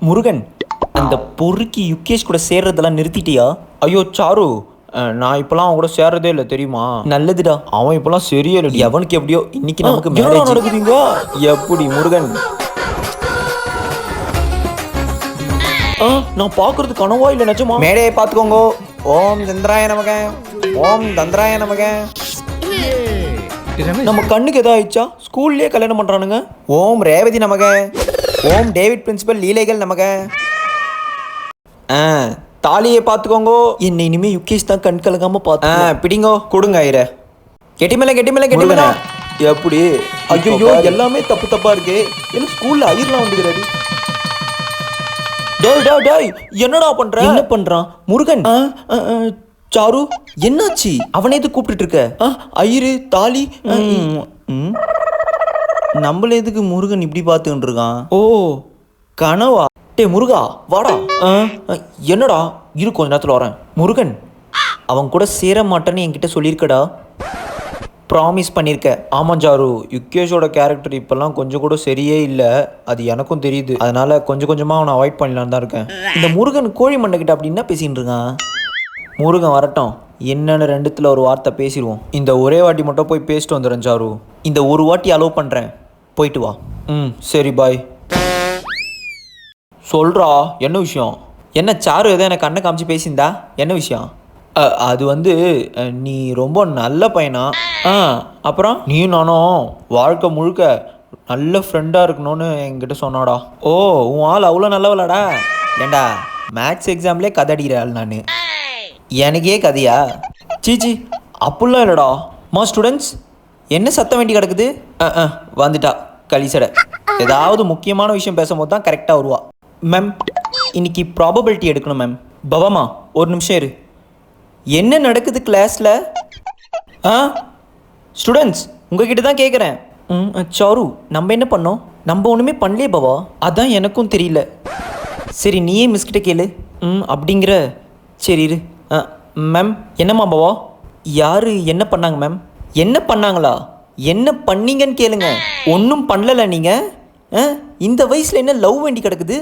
முருகன், அந்த பொறுக்கி யுகேஷ் கூட சேர்றதெல்லாம் நிறுத்திட்டியா? ஐயோ சாரு, நான் இப்பெல்லாம் அவன் கூட சேர்றதே இல்லை தெரியுமா? நல்லதுடா. அவன் இப்பெல்லாம் சரியே இல்லை. எவனுக்கு எப்படியோ இன்னைக்கு நமக்கு என்னடா மேரேஜ் நடக்குதுங்க? எப்படி முருகன்? நான் பார்க்கறது கனவா இல்லை நிஜமா? மேடையை பார்த்துக்கோங்க. ஓம் சந்திராய நமக, ஓம் தந்திராய நமக. நம்ம கண்ணுக்கு எதாவது ஆயிடுச்சா? ஸ்கூல்லேயே கல்யாணம் பண்ணுறானுங்க. ஓம் ரேவதி நமக, ஓம் டேவிட் பிரின்சிபல் லீலைகள் நமக. தாலியை பார்த்துக்கோங்க. என்னை இனிமே யுகேஷ் தான் கண் கலக்காம பார்த்து பிடிங்கோ, கொடுங்க ஐயர. கெட்டி மேல கெட்டி மேல கெட்டி மேல. எப்படி? ஐயோ எல்லாமே தப்பு தப்பா இருக்கு. என்ன ஸ்கூல்ல ஐயர்லாம் வந்துக்கிறாரு. டேய் டேய் டேய், என்னடா பண்ற? என்ன பண்றான் முருகன்? சாரு, என்னாச்சு? அவனே எது கூப்பிட்டு இருக்க? ஐயரு தாலி. நம்மள எதுக்கு முருகன் இப்படி பார்த்துக்கிட்டு இருக்கான்? ஓ கனவா? டே முருகா வாடா. என்னடா? இரு கொஞ்ச நேரத்தில் வரேன். முருகன், அவன் கூட சேர மாட்டேன்னு என்கிட்ட சொல்லியிருக்கடா. ப்ராமிஸ் பண்ணியிருக்க. ஆமாம் சாரு, யுகேஷோட கேரக்டர் இப்போல்லாம் கொஞ்சம் கூட சரியே இல்லை. அது எனக்கும் தெரியுது. அதனால கொஞ்சம் கொஞ்சமாக அவனை அவாய்ட் பண்ணலான்னு தான் இருக்கேன். இந்த முருகன் கோழி மண்டைக்கிட்ட அப்படி என்ன பேசின்னு இருக்கான்? முருகன் வரட்டும், என்னென்னு ரெண்டுத்தில் ஒரு வார்த்தை பேசிடுவோம். இந்த ஒரே வாட்டி மட்டும் போய் பேசிட்டு வந்துடுறேன் சாரு. இந்த ஒரு வாட்டி அலோவ் பண்ணுறேன், போயிட்டு வா. சரி பாய். சொல்கிறா, என்ன விஷயம்? என்ன சாரு எதோ எனக்கு கண்ணை காமிச்சு பேசியிருந்தா? என்ன விஷயம்? அது வந்து நீ ரொம்ப நல்ல பையனா. அப்புறம் நீ நானும் வாழ்க்கை முழுக்க நல்ல ஃப்ரெண்டாக இருக்கணும்னு என்கிட்ட சொன்னாடா. ஓ, உன் ஆள் அவ்வளோ நல்லவளாடா? ஏண்டா மேத்ஸ் எக்ஸாம்லேயே கதை அடிக்கிற ஆள் நான். எனக்கே கதையா? சீச்சி, அப்படிலாம் இல்லைடா. ஸ்டூடெண்ட்ஸ், என்ன சத்தம் வேண்டி கிடக்குது? வந்துட்டா கலிசடை. ஏதாவது முக்கியமான விஷயம் பேசும்போது தான் கரெக்டாக வருவா. மேம், இன்னைக்கு ப்ராபபிலிட்டி எடுக்கணும் மேம். பவாமா, ஒரு நிமிஷம் இரு. என்ன நடக்குது கிளாஸில்? ஸ்டூடெண்ட்ஸ், உங்ககிட்ட தான் கேட்குறேன். சாரு, நம்ம என்ன பண்ணோம்? நம்ம ஒன்றுமே பண்ணலையே பவா. அதான் எனக்கும் தெரியல. சரி, நீயே மிஸ்கிட்ட கேளு. அப்படிங்கிற. சரி இரு. மேம், என்னம்மா பவா? யார் என்ன பண்ணாங்க மேம்? என்ன பண்ணாங்களா? என்ன பண்ணீங்கன்னு கேளுங்க. ஒன்றும் பண்ணல நீங்கள். இந்த வயசில் என்ன லவ் வேண்டி கிடக்குது?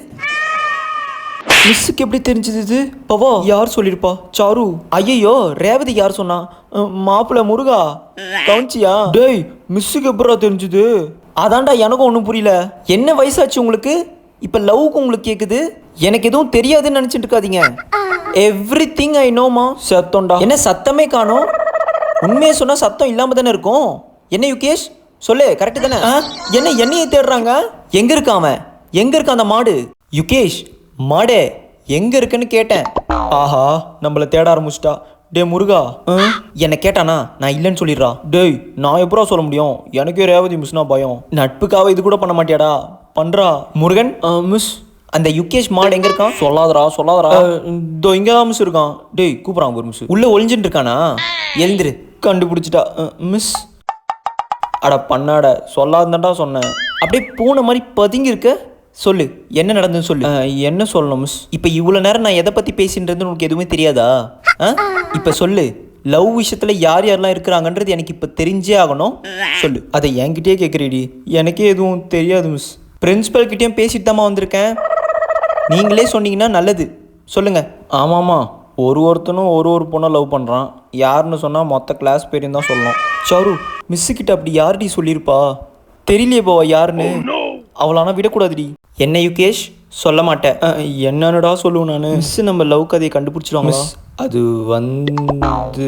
மிஸ்ஸுக்கு எப்படி தெரிஞ்சது இது? பவா, யார் சொல்லியிருப்பா? சாரு. ஐயோ, ரேவதி யார் சொன்னா? மாப்பிள்ள முருகா, கவுன்சியா? டேய், மிஸ்ஸுக்கு எப்படா தெரிஞ்சுது? அதான்டா எனக்கும் ஒன்றும் புரியல. என்ன வயசாச்சு உங்களுக்கு? இப்போ லவ்வுக்கு உங்களுக்கு கேட்குது. எனக்கு எதுவும் தெரியாதுன்னு நினச்சிட்டு இருக்காதீங்க. எவ்ரிதிங் ஐ நோமா. சத்தம்டா. என்ன சத்தமே காணோம்? உண்மையை சொன்னால் சத்தம் இல்லாமல் தானே இருக்கும். என்ன யுகேஷ் சொல்லு, கரெக்டு தானே? என்ன என்னையே தேடுறாங்க? எங்கே இருக்கான் அவன்? எங்கே இருக்கான் அந்த மாடு? யுகேஷ், மாடே எங்கே இருக்குன்னு கேட்டேன். ஆஹா, நம்மளை தேட ஆரம்பிச்சிட்டா. டே முருகா, என்னை கேட்டானா நான் இல்லைன்னு சொல்லிடுறா. டேய், நான் எப்படா சொல்ல முடியும்? எனக்கே ரேவதி மிஸ்னா பயம். நட்புக்காக இது கூட பண்ண மாட்டியாடா? பண்றா. முருகன், மிஸ், அந்த யுகேஷ் மாடு எங்க இருக்கான்? சொல்லாதரா சொல்லாதரா. இதோ இங்கே தான் மிஸ் இருக்கான். டேய், கூப்பிட்றாங்க ஒரு மிஸ். உள்ள ஒளிஞ்சுட்டு இருக்கானா? எழுந்துரு. கண்டுபிடிச்சிட்டா மிஸ். அட பண்ணாட, சொல்லாதான்டா சொன்னேன். அப்படியே பூனை மாதிரி பதுங்கி இருக்க. சொல்லு, என்ன நடந்ததுன்னு சொல்லு. என்ன சொல்லணும் மிஸ்? இப்போ இவ்வளோ நேரம் நான் எதை பற்றி பேசின்றதுன்னு உனக்கு எதுவுமே தெரியாதா? இப்போ சொல்லு, லவ் விஷயத்தில் யார் யாரெல்லாம் இருக்கிறாங்கன்றது எனக்கு இப்போ தெரிஞ்சே ஆகணும். சொல்லு. அதை என்கிட்டயே கேட்குறீடி? எனக்கே எதுவும் தெரியாது மிஸ். பிரின்ஸிபல் கிட்டேயும் பேசிட்டு தாம்மா வந்திருக்கேன். நீங்களே சொன்னீங்கன்னா நல்லது. சொல்லுங்க. ஆமாம்மா, ஒருத்தனும் ஒரு பொண்ணை லவ் பண்ணுறான். யாருன்னு சொன்னால் மொத்த கிளாஸ் பேரையும் தான் சொல்லணும். சாரு, மிஸ்ஸுக்கிட்ட அப்படி யார்டி சொல்லியிருப்பா? தெரியலையே போவா யாருன்னு. அவளானா விடக்கூடாதுடி. என்ன யுகேஷ், சொல்ல மாட்டேன். என்னன்னுடா சொல்லுவேன் நான்? மிஸ் நம்ம லவ் கதையை கண்டுபிடிச்சிருவாங்க. மிஸ், அது வந்து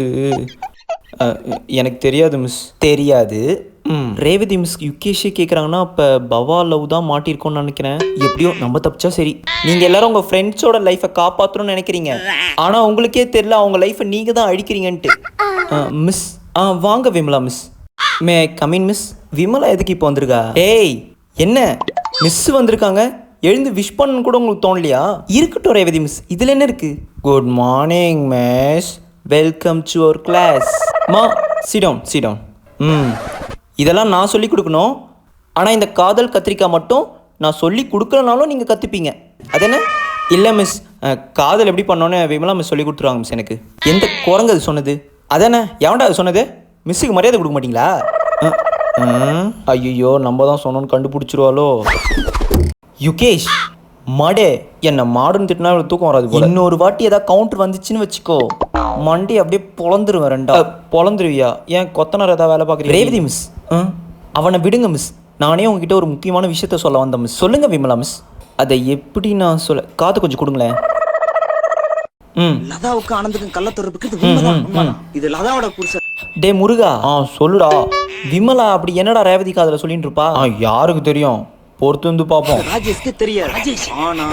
எனக்கு தெரியாது மிஸ். தெரியாது. ரேவதி மிஸ் யுகேஷே கேட்குறாங்கன்னா அப்போ பவா லவ் தான் மாட்டிருக்கோன்னு நினைக்கிறேன். எப்படியோ நம்ம தப்பிச்சா சரி. நீங்கள் எல்லாரும் உங்கள் ஃப்ரெண்ட்ஸோட லைஃப்பை காப்பாற்றணும்னு நினைக்கிறீங்க. ஆனால் உங்களுக்கே தெரியல அவங்க லைஃப்பை நீங்கள் தான் அழிக்கிறீங்கன்ட்டு. மிஸ், வாங்க Vimala miss. May come in miss. Vimala எதுக்கு இப்போ வந்திருக்கா? ஏய், என்ன மிஸ் வந்திருக்காங்க, எழுந்து விஷ் பண்ணு கூட உங்களுக்கு தோணலையா? இருக்கட்டும் ரேவதி மிஸ், இதில் என்ன இருக்குது? Good morning miss, welcome to our class. Sit down sit down. இதெல்லாம் நான் சொல்லி கொடுக்கணும். ஆனால் இந்த காதல் கத்திரிக்காய் மட்டும் நான் சொல்லி கொடுக்கலனாலும் நீங்கள் கற்றுப்பீங்க. அது என்ன? இல்லை மிஸ், காதல் எப்படி பண்ணோன்னு விமலா மிஸ் சொல்லி கொடுத்துருவாங்க மிஸ். எனக்கு எந்த குரங்கு அது சொன்னது? அதானே, எவன்டா அது சொன்னது? மிஸ்ஸுக்கு மரியாதை கொடுக்க மாட்டிங்களா? ஐயோ, நம்ம தான் சொன்னோன்னு கண்டுபிடிச்சிருவாளோ. யுகேஷ், மாடே என்ன மாடுன்னு திட்டினா இவ்வளவு தூக்கம் வராது போல. இன்னொரு வாட்டி ஏதாவது கவுண்டர் வந்துச்சுன்னு வச்சுக்கோ, மண்டி அப்படியே பொழந்துருவேன் ரெண்டா. பொழந்துருவியா? ஏன் கொத்தனார் ஏதாவது வேலை பார்க்குறீங்க? ரேவதி மிஸ், அவனை விடுங்க மிஸ். நானே உங்ககிட்ட ஒரு முக்கியமான விஷயத்த சொல்ல வந்தேன் மிஸ். சொல்லுங்க விமலா மிஸ். அதை எப்படி நான் சொல்ல, காது கொஞ்சம் கொடுங்களேன். லதாவுக்கு ஆனந்துக்கும் கள்ள தொடர்புக்கு இது உண்மைதான். இது லதாவோட புருஷன். டே முருகா, சொல்லுடா. விமலா அப்படி என்னடா ரேவதி காதுல சொல்லிட்டு இருப்பா? யாருக்கு தெரியும், பொறுத்து வந்து பார்ப்போம். ராஜேஷ்க்கு தெரியாது. ராஜேஷ் ஆனா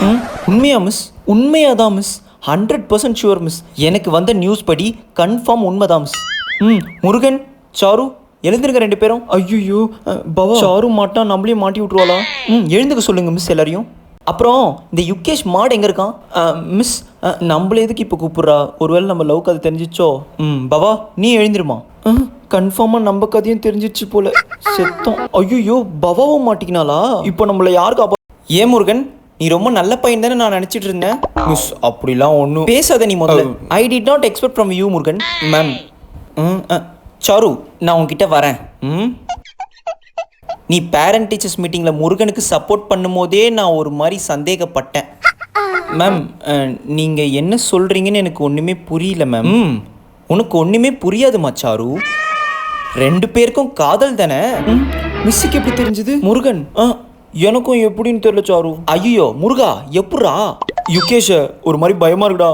உண்மையா மிஸ்? உண்மையாதான் மிஸ், 100% ஷுவர் மிஸ். எனக்கு வந்த நியூஸ் படி கன்ஃபார்ம் உண்மைதான் மிஸ். முருகன், சாரு எழுந்திருக்க ரெண்டு பேரும். ஐயோ பவா, சாரு மாட்டா நம்மளையும் மாட்டி விட்டுருவாளா? எழுந்துக்க சொல்லுங்க மிஸ் எல்லாரையும். அப்புறம் இந்த யுகேஷ் மாடு எங்கே இருக்கான்? மிஸ், நம்மள எதுக்கு இப்போ கூப்பிட்றா? ஒருவேளை நம்ம லவ் கதை தெரிஞ்சிச்சோ? பவா நீ எழுந்திருமா. கன்ஃபார்மாக நம்ம கதையும் தெரிஞ்சிச்சு போல. செத்தோம். ஐயோ பவாவும் மாட்டிக்கினாளா? இப்போ நம்மளை யாருக்கு அப்போ? ஏன் முருகன், நீ ரொம்ப நல்ல பையன் தானே நான் நினச்சிட்டு இருந்தேன். மிஸ் அப்படிலாம் ஒன்றும் பேசாத நீ முதல்ல. I did not expect from you Murugan. Ma'am, sir நான் உங்ககிட்ட வரேன். நீ பேரண்ட் டீச்சர்ஸ் மீட்டிங்கில் முருகனுக்கு சப்போர்ட் பண்ணும்போதே நான் ஒரு மாதிரி சந்தேகப்பட்டேன். மேம், நீங்கள் என்ன சொல்கிறீங்கன்னு எனக்கு ஒன்றுமே புரியல மேம். உனக்கு ஒன்றுமே புரியாதுமா சாரு. ரெண்டு பேருக்கும் காதல் தானே? மிஸ்ஸுக்கு எப்படி தெரிஞ்சது? முருகன், எனக்கும் எப்படின்னு தெரியல சாரு. ஐயோ முருகா, எப்படா? யுகேஷ் ஒரு மாதிரி பயமா இருக்குடா.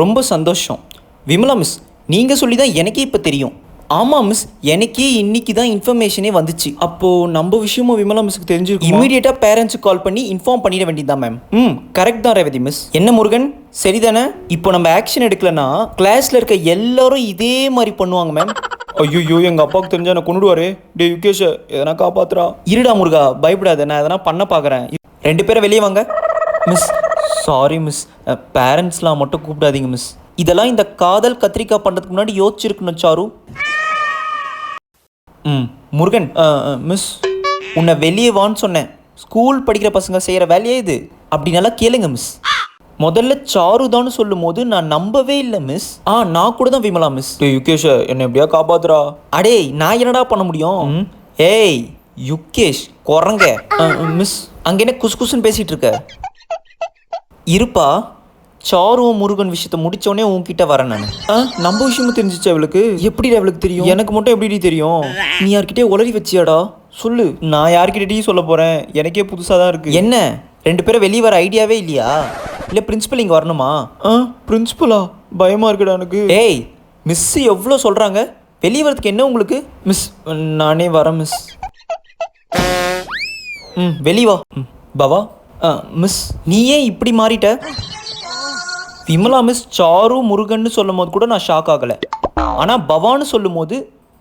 ரொம்ப சந்தோஷம். விமலா மிஸ், நீங்கள் சொல்லி தான் எனக்கே இப்போ தெரியும். ஆமாம் மிஸ், எனக்கே இன்னைக்கு தான் இன்ஃபர்மேஷனே வந்துச்சு. அப்போது நம்ம விஷயமும் விமலா மிஸ்க்கு தெரிஞ்சிருக்கும். இமீடியட்டாக பேரண்ட்ஸுக்கு கால் பண்ணி இன்ஃபார்ம் பண்ணிட வேண்டியதான் மேம். கரெக்ட் தான் ரேவதி மிஸ். என்ன முருகன், சரிதானே? இப்போ நம்ம ஆக்ஷன் எடுக்கலன்னா கிளாஸில் இருக்க எல்லாரும் இதே மாதிரி பண்ணுவாங்க மேம். ஐயோ எங்கள் அப்பாவுக்கு தெரிஞ்சா நான் கொண்டுடுவாரு. டே யுகேஷ், எதனா காப்பாத்துறா. இருடா முருகா, பயப்படாத, நான் எதனா பண்ண பார்க்குறேன். ரெண்டு பேரும் வெளியே வாங்க. மிஸ், சாரி மிஸ், பேரண்ட்ஸ்லாம் மட்டும் கூப்பிடாதீங்க மிஸ். இதெல்லாம் இந்த காதல் கத்திரிக்காய் பண்ணுறதுக்கு முன்னாடி யோசிச்சிருக்கணும் சாரு. முருகன், மிஸ் உன்னை வெளியே வான்னு சொன்னேன். ஸ்கூல் படிக்கிற பசங்க செய்கிற வேலையே இது. அப்படி நல்லா கேளுங்க மிஸ். முதல்ல சாரு தான் சொல்லும் போது நான் நம்பவே இல்லை மிஸ். நான் கூட தான் விமலா மிஸ். டே யுகேஷ், என்னை எப்படியா காப்பாத்துறா. அடே நான் என்னடா பண்ண முடியும்? ஏய் யுகேஷ் குரங்க. மிஸ், அங்கே என்ன குசு குசுன்னு பேசிகிட்டு இருக்க? இருப்பா, சாருவும் முருகன் விஷயத்தை முடிச்சோடனே உன்கிட்ட வரேன் நான். நம்ம விஷயமும் தெரிஞ்சிச்சு அவளுக்கு. எப்படி அவளுக்கு தெரியும்? எனக்கு மட்டும் எப்படி தெரியும்? நீ யார்கிட்டே உளறி வச்சியாடா? சொல்லு. நான் யார்கிட்டயும் சொல்ல போறேன், எனக்கே புதுசாக தான் இருக்கு. என்ன ரெண்டு பேரும் வெளியே வர ஐடியாவே இல்லையா? இல்லை பிரின்சிபல் இங்கே வரணுமா? பிரின்சிபலா? பயமா இருக்குடா எனக்கு. ஏய் மிஸ் எவ்வளோ சொல்கிறாங்க, வெளியே வரதுக்கு என்ன உங்களுக்கு? மிஸ் நானே வரேன் மிஸ். வெளியே வா. பவா, மிஸ் நீ ஏன் இப்படி மாறிட்ட? விமலா மிஸ் சாரு முருகன்னு சொல்லும் போது கூட நான் ஷாக் ஆகலை, ஆனால் பவான்னு சொல்லும் போது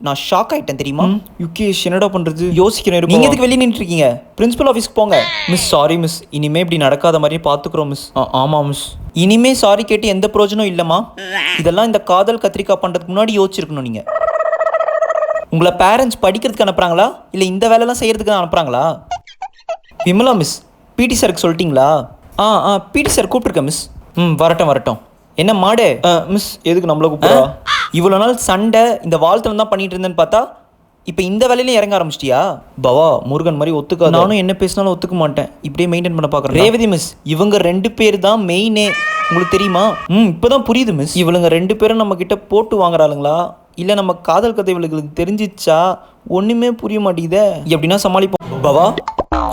நான் ஷாக் ஆகிட்டேன் தெரியுமா? யுகேஷ் என்னடா பண்ணுறது யோசிக்கிறேன். நீங்கள் எதுக்கு வெளியே நின்றுட்டு இருக்கீங்க? பிரின்சிபல் ஆஃபீஸ்க்கு போங்க. மிஸ் சாரி மிஸ், இனிமே இப்படி நடக்காத மாதிரி பார்த்துக்குறோம் மிஸ். ஆமாம் மிஸ். இனிமே சாரி கேட்டு எந்த பிரயோஜனம் இல்லைம்மா. இதெல்லாம் இந்த காதல் கத்திரிக்காய் பண்ணுறதுக்கு முன்னாடி யோசிச்சிருக்கணும். நீங்கள் உங்களை பேரண்ட்ஸ் படிக்கிறதுக்கு அனுப்புகிறாங்களா இல்லை இந்த வேலைலாம் செய்கிறதுக்கு அனுப்புகிறாங்களா? விமலா மிஸ், பிடி சாருக்கு சொல்லிட்டீங்களா? பிடி சார் கூப்பிட்ருக்கேன் மிஸ். வரட்டும். என்ன மாடு? மிஸ் எதுக்கு நம்மளை கூப்பிட்றா? இவ்வளோ நாள் சண்டை இந்த வாழ்த்துல தான் பண்ணிட்டு இருந்தேன்னு பார்த்தா இப்போ இந்த வேலையில இறங்க ஆரம்பிச்சிட்டியா? பவா, முருகன் மாதிரி ஒத்துக்காத. நானும் என்ன பேசினாலும் ஒத்துக்க மாட்டேன், இப்படியே மெயின்டைன் பண்ண பார்க்குறேன். ரேவதி மிஸ், இவங்க ரெண்டு பேர் தான் மெயினே, உங்களுக்கு தெரியுமா? இப்போதான் புரியுது மிஸ். இவளுங்க ரெண்டு பேரும் நம்ம கிட்ட போட்டு வாங்குறாளுங்களா இல்லை நம்ம காதல் கதை இவளுக்கு தெரிஞ்சிச்சா? ஒன்றுமே புரிய மாட்டேங்குதே. எப்படின்னா சமாளிப்போம். பவா,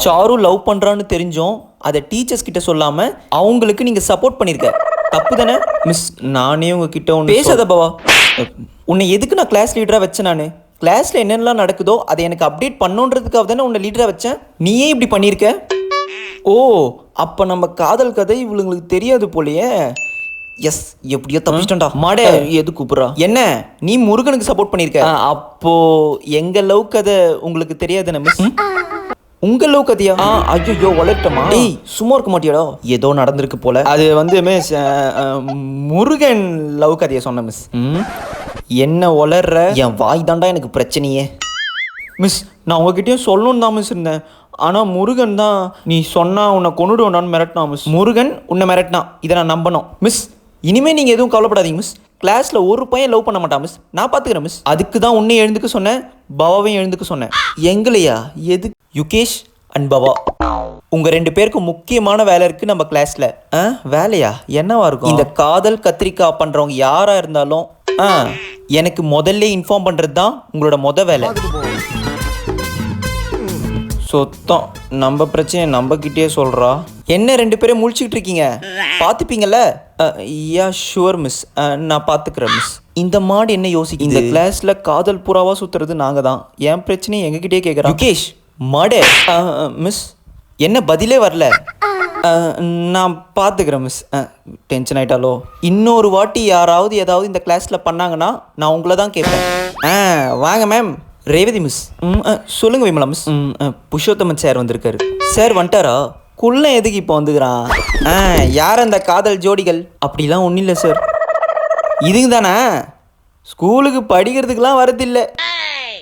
சாரு லவ் பண்ணுறான்னு தெரிஞ்சோம் அதை டீச்சர்ஸ் கிட்ட சொல்லாமல் அவங்களுக்கு நீங்கள் சப்போர்ட் பண்ணியிருக்க, தப்பு தானே? மிஸ் நானே உங்ககிட்ட ஒன்று பேசாத பவா. உன்னை எதுக்கு நான் கிளாஸ் லீடராக வச்சேன்? நான் கிளாஸில் என்னென்னலாம் நடக்குதோ அதை எனக்கு அப்டேட் பண்ணுன்றதுக்காக தானே உன்னை லீடராக வச்சேன். நீயே இப்படி பண்ணியிருக்க. ஓ, அப்போ நம்ம காதல் கதை இவளுங்களுக்கு தெரியாது போலையே. எஸ், எப்படியோ தப்பிச்சிட்டா. மாடே எது கூப்பிட்றா? என்ன நீ முருகனுக்கு சப்போர்ட் பண்ணியிருக்க, அப்போ எங்கள் லவ் கதை உங்களுக்கு தெரியாதுன்னு மிஸ். உங்க லவ் கதையா? ஐயோ வளர்ட்டமா? ஏய் சும்மா இருக்க மாட்டியாடா? ஏதோ நடந்திருக்கு போல. அது வந்து மிஸ் முருகன் லவ் கதையை சொன்ன மிஸ். என்ன வளர்ற? என் வாய் தாண்டா எனக்கு பிரச்சனையே. மிஸ் நான் உங்ககிட்டயும் சொல்லணும்னு தான் மிஸ் இருந்தேன், ஆனால் முருகன் தான் நீ சொன்னா உன்னை கொண்டுடுவேன்னு மிரட்டினா மிஸ். முருகன் உன்னை மிரட்டினா இதை நான் நம்பணும் மிஸ். இனிமேல் நீங்கள் எதுவும் கவலைப்படாதீங்க மிஸ். கிளாஸில் ஒரு பையன் லவ் பண்ண மாட்டான் மிஸ், நான் பார்த்துக்கிறேன் மிஸ். அதுக்கு தான் உன்னை எழுந்துக்க சொன்னேன், பவாவையும் எழுந்துக்க சொன்னேன். எங்களையா? எது? யுகேஷ், அண்ட் பவா. உங்கள் 2 பேருக்கு முக்கியமான வேலை இருக்குது நம்ம கிளாஸில். வேலையா? என்னவா இருக்கும்? இந்த காதல் கத்திரிக்காய் பண்ணுறவங்க யாராக இருந்தாலும் எனக்கு முதல்ல இன்ஃபார்ம் பண்ணுறது தான் உங்களோட வேலை. சொத்தம் நம்ம பிரச்சனையை நம்மக்கிட்டே சொல்கிறா. என்ன 2 பேரும் முழிச்சிக்கிட்டு இருக்கீங்க? பார்த்துப்பீங்கள்ல? யா ஷுவர் மிஸ், நான் பார்த்துக்கிறேன் மிஸ். இந்த மாடு என்ன யோசிக்குது? இந்த கிளாஸில் காதல் புறாவாக சுற்றுறது நாங்கள் தான். என் பிரச்சனையை எங்ககிட்டே கேட்குறோம். யுகேஷ் மாடு. மிஸ் என்ன பதிலே வரல? நான் பார்த்துக்கிறேன் மிஸ். டென்ஷன் ஆகிட்டாலோ? இன்னொரு வாட்டி யாராவது ஏதாவது இந்த கிளாஸில் பண்ணாங்கன்னா நான் உங்களை தான் கேட்பேன். வாங்க மேம். ரேவதி மிஸ். சொல்லுங்கள் விமலா மிஸ். புருஷோத்தமன் சார் வந்திருக்காரு. சார் வந்துட்டாரா? குள்ள எதுக்கு இப்போ வந்துக்கிறான்? யார் அந்த காதல் ஜோடிகள்? அப்படிலாம் ஒன்றும் இல்லை சார். இதுங்க தானே ஸ்கூலுக்கு படிக்கிறதுக்கெலாம் வரதில்லை,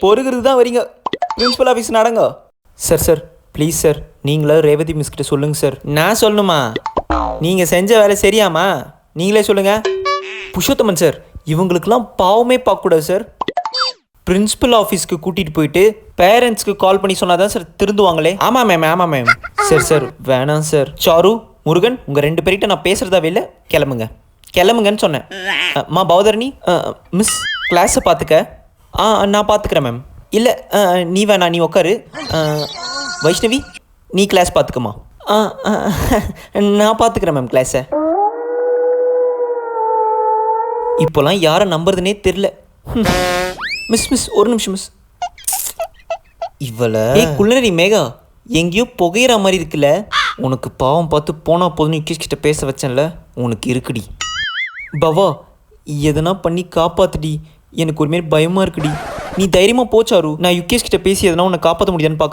பொறுக்கிறது தான் வரீங்க. பிரின்ஸிபல் ஆஃபீஸ் நடங்க. சார் ப்ளீஸ் சார், நீங்களும் ரேவதி மிஸ் கிட்ட சொல்லுங்கள் சார். நான் சொல்லணுமா? நீங்கள் செஞ்ச வேலை சரியாமா? நீங்களே சொல்லுங்கள். புருஷோத்தமன் சார், இவங்களுக்கெல்லாம் பாவமே பார்க்கக்கூடாது சார். பிரின்சிபல் ஆஃபீஸ்க்கு கூட்டிகிட்டு போயிட்டு பேரண்ட்ஸ்க்கு கால் பண்ணி சொன்னால் தான் சார் திருந்துவாங்களே. ஆமாம் மேம். சார் வேணாம் சார். சாரு, முருகன், உங்கள் 2 பேர்கிட்ட நான் பேசுகிறதாவே இல்லை. கிளம்புங்கன்னு சொன்னேன். பவதரணி மிஸ் கிளாஸை பார்த்துக்க. நான் பார்த்துக்கிறேன் மேம். இல்லை நீ வேணா, நீ உட்காரு. வைஷ்ணவி, நீ கிளாஸ் பார்த்துக்கம்மா. நான் பார்த்துக்கிறேன் மேம் கிளாஸை. இப்போலாம் யாரை நம்புறதுனே தெரில. மிஸ் ஒரு நிமிஷம் மிஸ். இவளை குள்ளநரி மேகா, எங்கேயோ புகையிற மாதிரி இருக்குல்ல. உனக்கு பாவம் பார்த்து போனால் போதுன்னு யுகேஷ் கிட்ட பேச வச்சேன்ல, உனக்கு இருக்குடி. பவா, எதனா பண்ணி காப்பாத்துடி. எனக்கு ஒருமாரி பயமாக இருக்குடி. நீ தைரியமாக போச்சாரு. நான் யுகேஷ் கிட்ட பேசி எதனா உன்னை காப்பாற்ற முடியாதுன்னு பார்க்க.